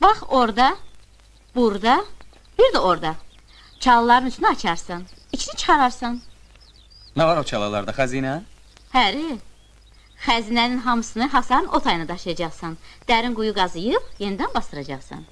Bax orada, burada, bir də orada. Çalıların üstünü açarsan, içini çıxararsan. Nə var o çalalarda, xəzinə? Həri, xəzinənin hamısını hasarın o tayına daşıyacaqsan. Dərin quyu qazıyıb, yenidən bastıracaqsan.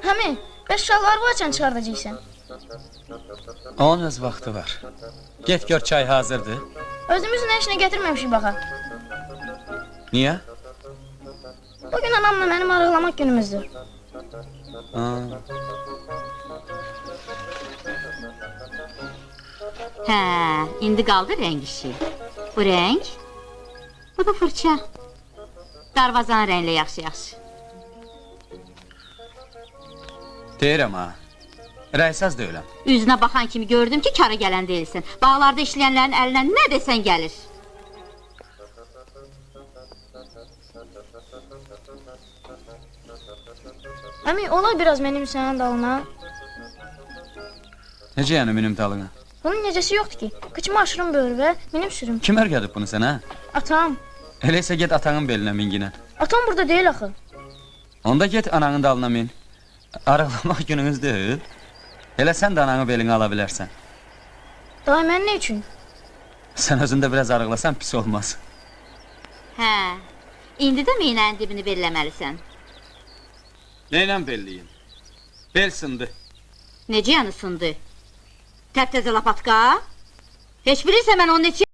Həmi, bəs uşaqları bu açan çıxardacaqsan? Onun öz vaxtı var. Get gör çay hazırdır. Özümüz nə işinə gətirməmişik baxa. Niyə? Bugün anamla mənim arıqlamaq günümüzdür. Hə, indi qaldı rəng işi. Bu rəng, bu da fırça. Darvazanın rənglə yaxşı-yaxşı. Deyirəm ha. Rəysaz deyiləm. Üzünə baxan kimi gördüm ki, kara gələn deyilsin. Bağlarda işləyənlərin əlindən nə desən gəlir. Əmi, ola biraz mənim sənin dalına. Necə yəni minim dalına? Bunun necəsi yoxdur ki? Qıçımı aşırım böyür və minim sürüm. Kim ərgədib bunu sənə? Atam. Elə isə get atanın belinə minginə. Atam burada deyil axı. Onda get ananın dalına min. Arıqlamaq gününüz deyil. Elə sən də ananı belinə ala bilərsən. Day, mən nə üçün? Sən özündə biraz arıqlasan pis olmaz. Hə, indi də meynənin dibini belləməlisən. Neynən belliyim? Bel sındı. Necə yanı sındı? Təptəzə lapatka? Heç bilirsə mən onun neçə